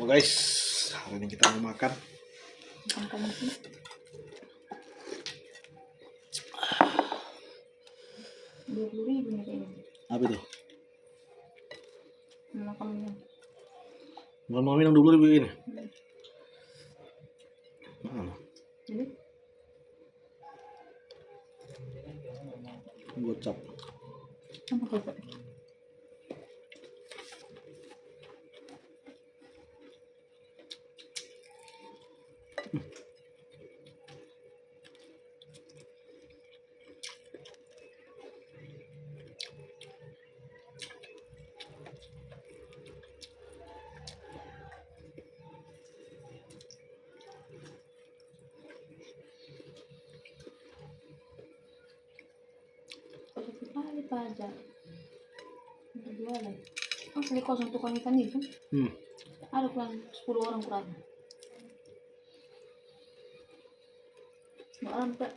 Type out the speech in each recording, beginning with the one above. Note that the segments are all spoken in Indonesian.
Halo guys, hari ini kita mau makan. Makan sih. $20.000 nih kayaknya. Apa itu? Makannya. Bukan mau minum 20.000 ini. Mana? Jadi Gocap. apa kata? Kali pajak jualan beli kosong tukang ikan itu ada kurang 10 orang kurang nggak sampai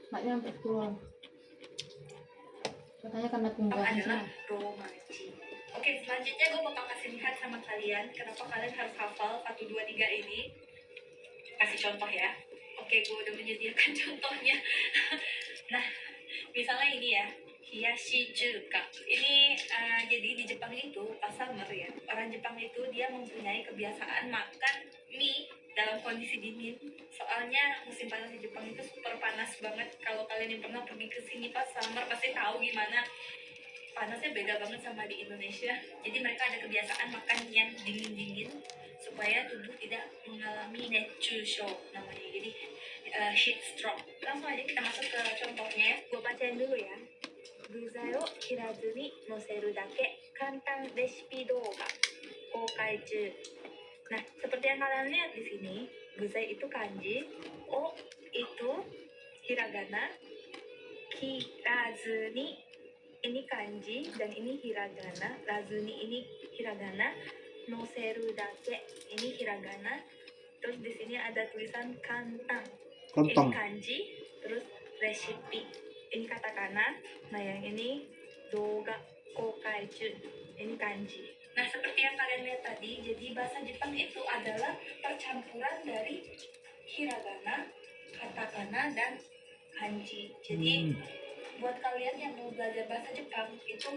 nggak nyampe 10 orang katanya karena tunggakan adalah romaji. Oke, selanjutnya gue bakal kasih lihat sama kalian kenapa kalian harus hafal 1, 2, 3 ini. Kasih contoh ya. Oke, gue udah menyediakan contohnya. Nah, misalnya ini ya, hiyashi chuka. Ini jadi di Jepang itu pas summer ya, orang Jepang itu dia mempunyai kebiasaan makan mie dalam kondisi dingin. Soalnya musim panas di Jepang itu super panas banget. Kalau kalian yang pernah pergi ke sini pas summer pasti tahu gimana panasnya, beda banget sama di Indonesia. Jadi mereka ada kebiasaan makan yang dingin-dingin supaya tubuh tidak mengalami netsushou namanya. Jadi heat stroke. Langsung aja kita masuk ke contohnya. Gue bacain dulu ya. Guzai o hirazu ni noseru dake kantan resipi douga koukai juu. Nah, seperti yang kalian lihat di sini, guzai itu kanji, o itu hiragana, kirazu ni ini kanji dan ini hiragana, razu ni ini hiragana, noseru dake ini hiragana. Terus di sini ada tulisan kantang. Ini kanji, terus resipi ini katakana. Nah, yang ini doga kokaiju ini kanji. Nah, seperti yang kalian lihat tadi, jadi bahasa Jepang itu adalah percampuran dari hiragana, katakana, dan kanji. Jadi buat kalian yang mau belajar bahasa Jepang itu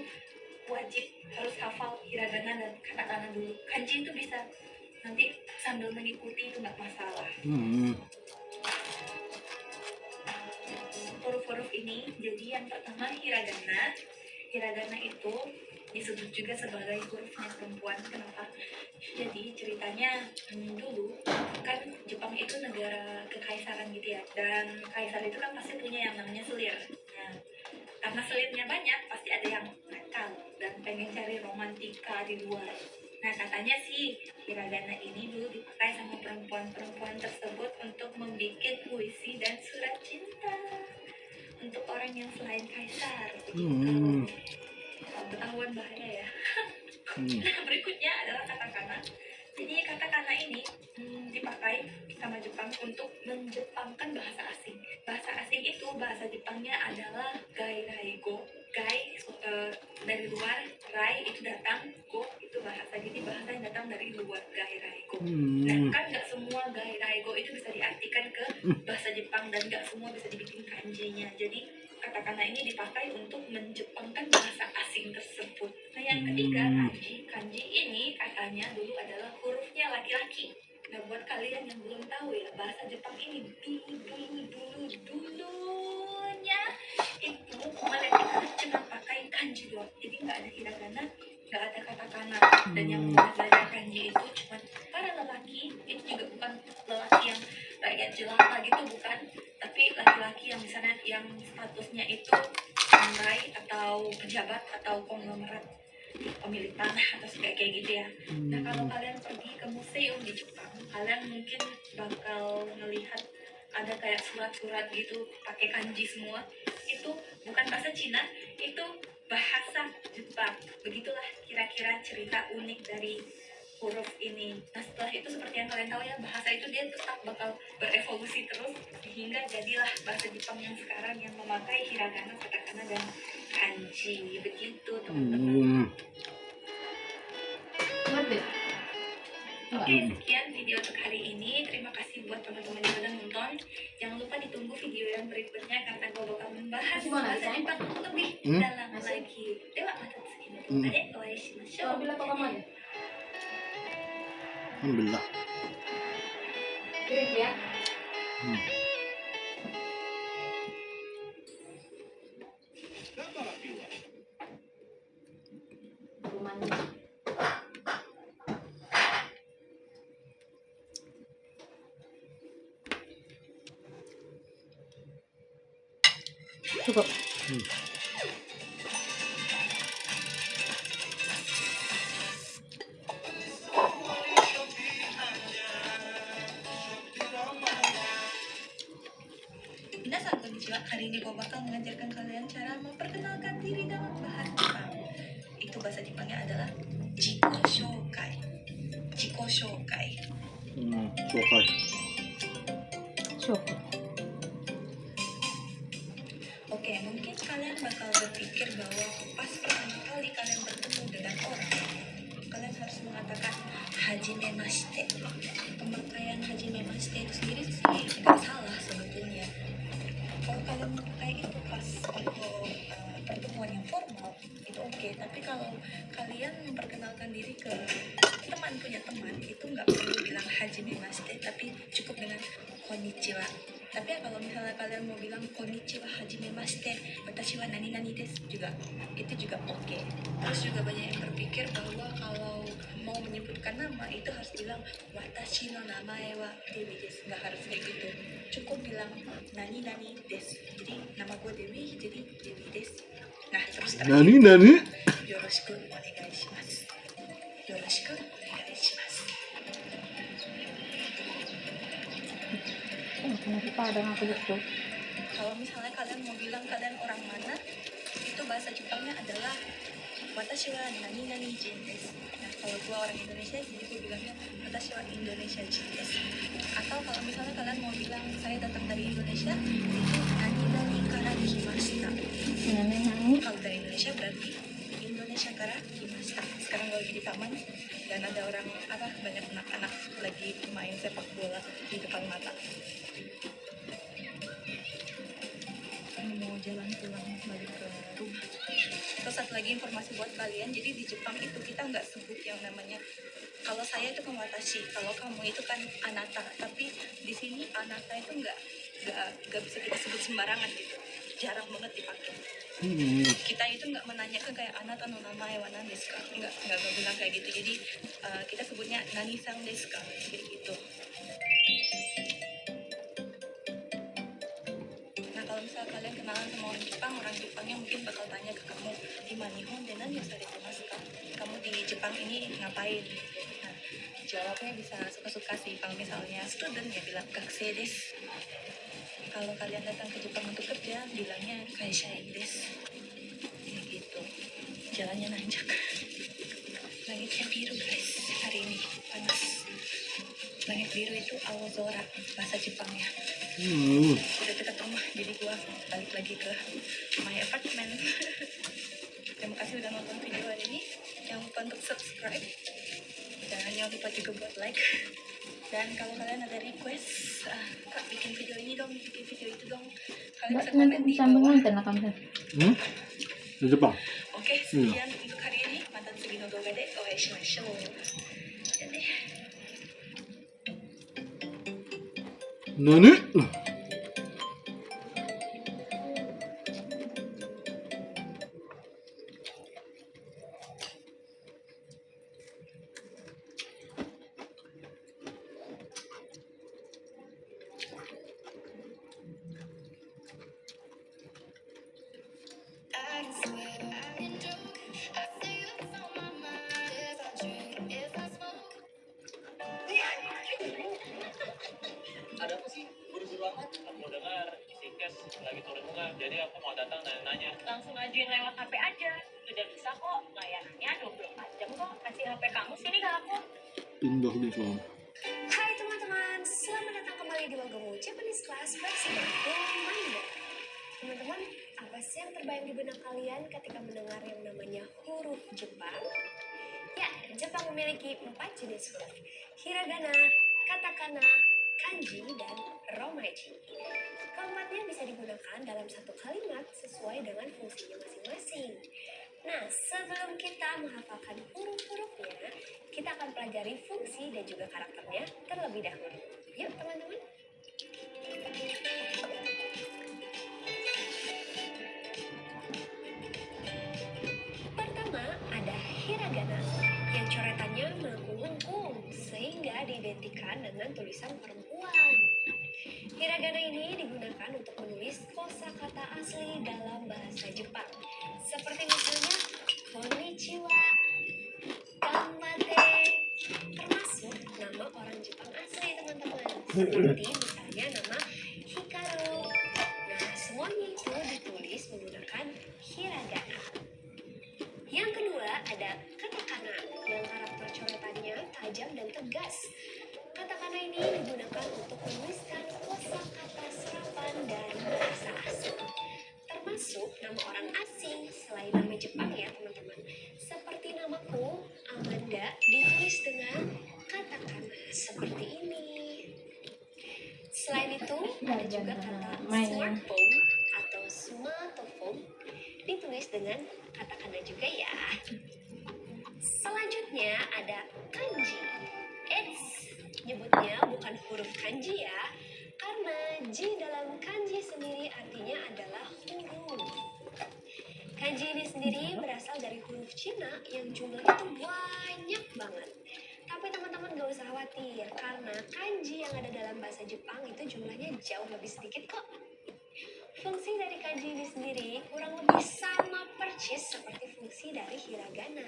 wajib harus hafal hiragana dan katakana dulu. Kanji itu bisa nanti sambil mengikuti, itu nggak masalah. Huruf-huruf ini, jadi yang pertama hiragana. Hiragana itu disebut juga sebagai hurufnya perempuan. Kenapa? Jadi ceritanya dulu kan Jepang itu negara kekaisaran gitu ya, dan kaisar itu kan pasti punya yang namanya selir. Nah, karena selirnya banyak, pasti ada yang nakal dan pengen cari romantika di luar. Nah, katanya sih hiragana ini dulu dipakai sama perempuan-perempuan tersebut untuk membuat puisi dan surat cinta untuk orang yang selain kaisar. Ketahuan bahaya ya. Nah, berikutnya adalah katakana. Jadi katakana ini dipakai sama Jepang untuk menjepangkan bahasa asing. Bahasa asing itu bahasa Jepangnya adalah gai raigo. Gai dari luar, rai itu datang, go itu bahasa. Jadi bahasa yang datang dari luar, gai raigo. Nah, kan nggak semua gai raigo itu bisa diartikan ke bahasa Jepang dan nggak semua bisa dibikin kanjinya. Jadi katakana ini dipakai untuk menjepangkan bahasa asing tersebut. Nah, yang ketiga kanji. Kanji ini katanya dulu adalah hurufnya laki-laki. Nah, buat kalian yang belum tahu ya, bahasa Jepang ini dulunya itu mereka cuma pakai kanji doang. Jadi nggak ada hiragana, nggak ada katakana. Dan yang belajar kanji itu cuma para lelaki. Itu juga bukan lelaki yang rakyat jelata gitu, bukan, tapi laki-laki yang misalnya yang statusnya itu samurai atau pejabat atau konglomerat, pemilik tanah atau kayak gitu ya. Nah, kalau kalian pergi ke museum di Jepang, kalian mungkin bakal melihat ada kayak surat-surat gitu pakai kanji semua. Itu bukan bahasa Cina, itu bahasa Jepang. Begitulah kira-kira cerita unik dari huruf ini. Nah, setelah itu seperti yang kalian tahu ya, bahasa itu dia tetap bakal berevolusi terus hingga jadilah bahasa Jepang yang sekarang yang memakai hiragana, katakana, dan kanji. Begitu teman-teman. Ngerti? sekian video untuk hari ini. Terima kasih buat teman-teman yang udah nonton. Jangan lupa ditunggu video yang berikutnya karena gue bakal membahas bahasa Jepang lebih dalam lagi. Dewa mata segini. Ade, oaishimashou. Bilang kamu aja. Alhamdulillah. Kirim ya. Cukup. Minasan konnichiwa. Hari ini gue bakal mengajarkan kalian cara memperkenalkan diri dalam bahasa Jepang. Itu bahasa Jepangnya adalah jiko shokai. Jiko shokai. Sokai. Cukup. Oke, mungkin kalian bakal berpikir bahwa pas pertama kali kalian bertemu dengan orang, kalian harus mengatakan hajimemashite. Pemakaian hajimemashite itu sendiri sih nggak salah sebetulnya. Kalau kalian memakai itu pas pertemuan yang formal, itu oke. Tapi kalau kalian memperkenalkan diri ke teman punya teman, itu nggak perlu bilang hajimemashite, tapi cukup dengan konnichiwa. Tapi ya kalau misalnya kalian mau bilang konnichiwa hajimemashite, watashi wa nani nani desu juga, itu juga oke. Terus juga banyak yang berpikir bahwa kalau mau menyebutkan nama itu harus bilang watashi no namae wa Dewi desu. Nggak harus kayak gitu. Cukup bilang nani nani desu. Jadi nama gue Dewi, jadi Dewi desu. Nah, terus Nani nani? yoroshiku onegai shimasu. Yoroshiku onegai shimasu. Kenapa padang aku gitu? Kalau misalnya kalian mau bilang kalian orang mana, itu bahasa Jepangnya adalah watashi wa nani nani jin desu. Nah, kalau gue orang Indonesia, jadi gue bilangnya watashi wa Indonesia jin desu. Atau kalau misalnya kalian mau bilang saya datang dari Indonesia, itu nani nani kara kimashita. Nani. Kalau dari Indonesia berarti Indonesia kara kimashita. Sekarang gue lagi di taman dan ada orang banyak anak-anak lagi main sepak bola di depan mata. Mau jalan pulang balik ke rumah. Terus satu lagi informasi buat kalian, jadi di Jepang itu kita nggak sebut yang namanya, kalau saya itu kan watashi, kalau kamu itu kan anata, tapi di sini anata itu nggak bisa kita sebut sembarangan gitu, jarang banget dipakai. Kita itu nggak menanyakan kayak anata no namae wa nan desu ka, nggak bilang kayak gitu. Jadi kita sebutnya nani sang desu ka, kayak gitu. Kalau misalnya kalian kenalan sama orang Jepangnya mungkin bakal tanya ke kamu, "Ima Nihon de nani o sarete ka?" Kamu di Jepang ini ngapain? Nah, jawabnya bisa suka-suka sih. Kalau misalnya student ya bilang gakusei desu. Kalau kalian datang ke Jepang untuk kerja, bilangnya kaishain desu. Kayak gitu. Jalannya nanjak. Langitnya biru guys, hari ini panas. Langit biru itu aozora, bahasa Jepangnya. Udah dekat rumah, jadi gua balik lagi ke my apartment. Terima kasih udah nonton video hari ini. Jangan lupa untuk subscribe dan jangan lupa juga buat like. Dan kalau kalian ada request, Kak bikin video ini dong, bikin video itu dong, kalian bisa Nanti komen di bisa bawah. mengonten akan saya. Di Jepang. Oke, sekian untuk hari ini. Mantan Sugino Doga de oaishimashou. Jadi Nani? Ada apa sih? Buru-buru amat. Aku dengar isi cash lagi turun bunga, jadi aku mau datang nanya-nanya. langsung ajuin lewat HP aja. Udah bisa kok, layanannya 24 jam kok. Kasih HP kamu sini ke aku. Pindah di sana. Hai teman-teman, selamat datang kembali di Wagamu Japanese Class versi Manda. Teman-teman, apa sih yang terbayang di benak kalian ketika mendengar yang namanya huruf Jepang? Ya, Jepang memiliki 4 jenis huruf. hiragana, katakana, kanji, dan romaji. Keempatnya bisa digunakan dalam satu kalimat sesuai dengan fungsinya masing-masing. Nah, sebelum kita menghafalkan huruf-hurufnya, kita akan pelajari fungsi dan juga karakternya terlebih dahulu. Yuk teman-teman. Pertama, ada hiragana yang coretannya melengkung-lengkung sehingga diidentikan dengan tulisan perempuan. Hiragana ini digunakan untuk menulis kosakata asli dalam bahasa Jepang. Seperti misalnya konnichiwa, ganbatte, termasuk nama orang Jepang asli teman-teman. Seperti misalnya nama Hikaru. Nah, semuanya itu ditulis menggunakan hiragana. Yang kedua ada katakana yang karakter coretannya tajam dan tegas. Katakana ini digunakan untuk menuliskan kosakata serapan dan bahasa asing, termasuk nama orang asing selain nama Jepang ya teman-teman. Seperti namaku, Amanda, ditulis dengan katakana seperti ini. Selain itu, ada juga kata smartphone atau smartphone ditulis dengan katakana juga ya. Selanjutnya ada kanji. Nyebutnya bukan huruf kanji ya, karena ji dalam kanji sendiri artinya adalah huruf. Kanji ini sendiri berasal dari huruf Cina yang jumlahnya itu banyak banget. Tapi teman-teman gak usah khawatir, karena kanji yang ada dalam bahasa Jepang itu jumlahnya jauh lebih sedikit kok. Fungsi dari kanji ini sendiri kurang lebih sama persis seperti fungsi dari hiragana.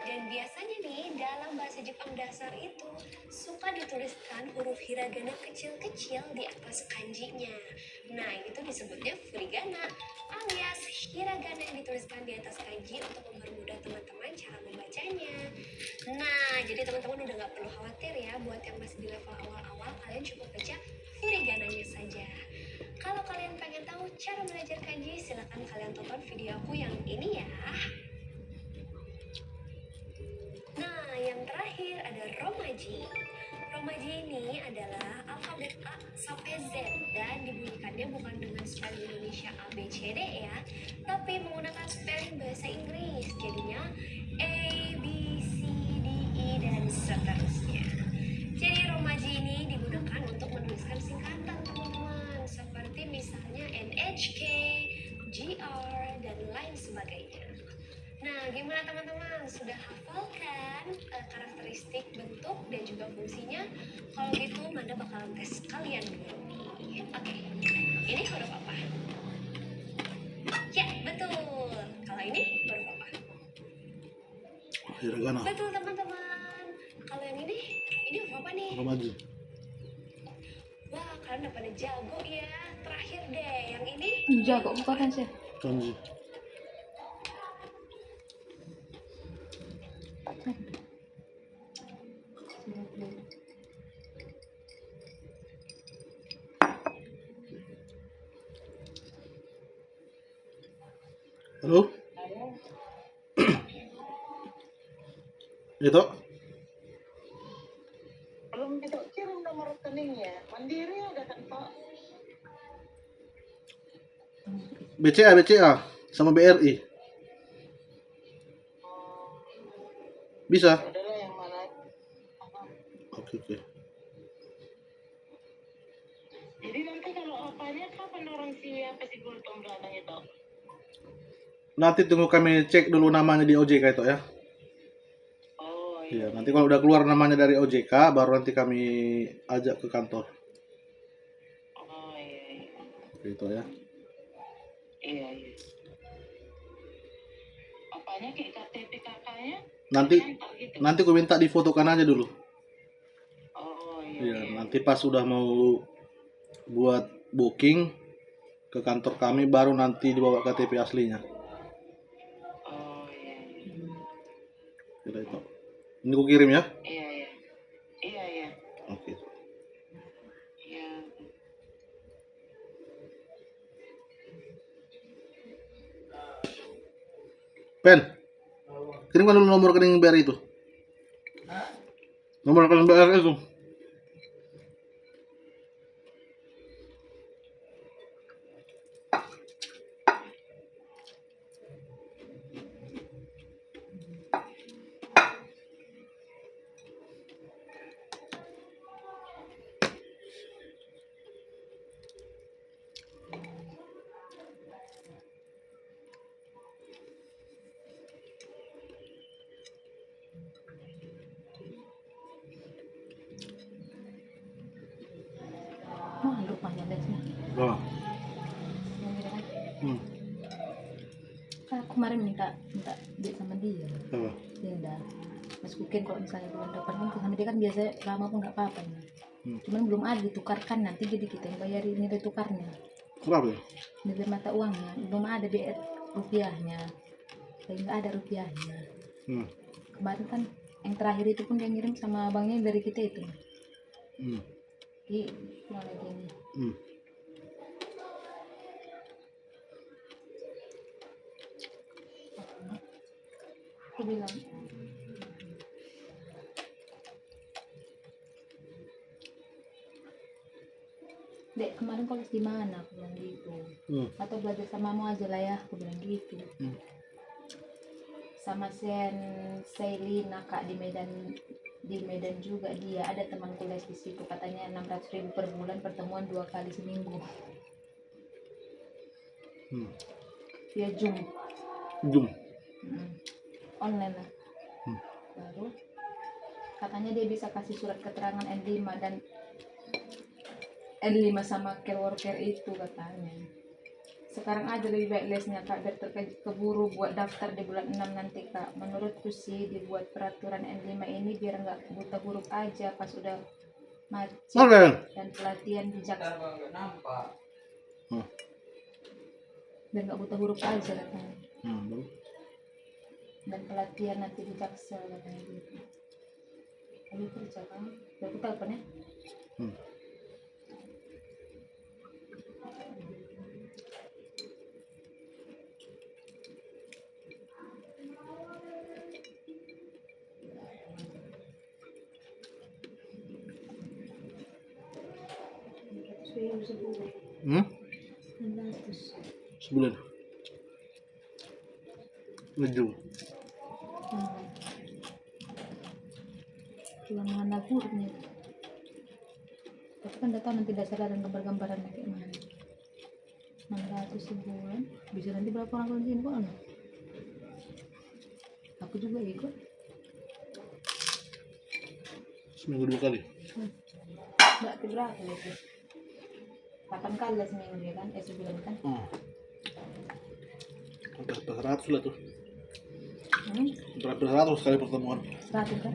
Dan biasanya nih dalam bahasa Jepang dasar itu suka dituliskan huruf hiragana kecil-kecil di atas kanjinya. Nah, itu disebutnya furigana alias hiragana yang dituliskan di atas kanji untuk mempermudah teman-teman cara membacanya. Nah, jadi teman-teman udah gak perlu khawatir ya, buat yang masih di level awal-awal kalian cukup baca furigananya saja. Kalau kalian pengen tahu cara belajar kanji, silahkan kalian tonton video aku yang ini ya. Nah, yang terakhir ada romaji. Romaji ini adalah alfabet A sampai Z dan dibunyikannya bukan dengan spelling Indonesia A, B, C, D ya, tapi menggunakan spelling bahasa Inggris. Jadinya A, B, C, D, E, dan seterusnya. Jadi romaji ini digunakan untuk menuliskan singkatan teman-teman, seperti misalnya NHK, GR, dan lain sebagainya. Nah, gimana teman-teman? Sudah hafal kan karakteristik bentuk dan juga fungsinya? Kalau gitu, Manda bakalan tes kalian dulu nih. Oke, ini huruf apa? Ya, betul. Kalau ini huruf apa? Hiragana. Betul teman-teman. Kalau yang ini huruf apa nih? Romaji. Wah, kalian udah pada jago ya. Terakhir deh, yang ini Jago bukan sih. Kanji. Halo? Itu? Belum gitu kirim nomor rekeningnya. Mandiri ada kan Pak? BCA sama BRI. Bisa? Adalah yang mana? Oke. Jadi nanti kalau apanya kapan orang apa si Gultom Beladang itu? Nanti tunggu kami cek dulu namanya di OJK itu ya. Oh Iya, nanti kalau udah keluar namanya dari OJK, baru nanti kami ajak ke kantor. Oh iya. Gitu ya. Iya. Apanya kayak KTP kakaknya? Nanti ku minta difotokan aja dulu. Oh Iya, nanti pas udah mau buat booking ke kantor kami, baru nanti dibawa KTP aslinya. Oh iya. Kira itu. Ini ku kirim ya. Iya. Oke. Iya. Pen, kirimkan dulu nomor rekening BRI itu. Nomor rekening BR itu. Wah, rupanya lesnya. Oh. Yang gitu kan. Hmm. Kan aku kemarin minta duit sama dia. Apa? Dia udah masukin kalau misalnya bulan depan kan sama dia kan biasa lama pun nggak apa-apa nah. Cuman belum ada ditukarkan, nanti jadi kita yang bayarin nilai tukarnya, Berapa ya? nilai mata uangnya belum ada rupiahnya, kayak nggak ada rupiahnya. Hmm. Kemarin kan yang terakhir itu pun dia ngirim sama abangnya dari kita itu. Hmm. Jadi mau lagi ini. Hmm. Aku bilang Dek, kemarin kau les di mana? Aku bilang gitu. Atau belajar samamu aja lah ya, aku bilang gitu. Sama Selina kak di Medan juga dia ada temanku les di situ, katanya 600.000 per bulan, pertemuan 2 kali seminggu. Via Zoom. Online lah. Baru katanya dia bisa kasih surat keterangan N5 dan N5 sama care worker itu katanya. Sekarang aja lebih baik lesnya kak, biar keburu buat daftar di bulan 6 nanti kak. Menurutku sih dibuat peraturan N5 ini biar nggak buta huruf aja pas udah macet dan pelatihan di Jaksa. Dan nggak buta huruf aja katanya. Dan pelatihan nanti di Jaksa katanya gitu. Kami kerja kan, aku telepon ya. Sebulan. Ngejum. Cuma mana hurufnya. Tapi kan udah tahu nanti dasar dan gambar-gambaran kayak mana. 600 sebulan. Bisa nanti berapa orang kalau sini kok? Aku juga ikut. Seminggu 2 kali. Berarti berapa itu? 8 kali lah seminggu ya kan? Sebulan kan? Hampir 100 lah tuh. Hmm? Hampir 100 kali pertemuan. 100 kan?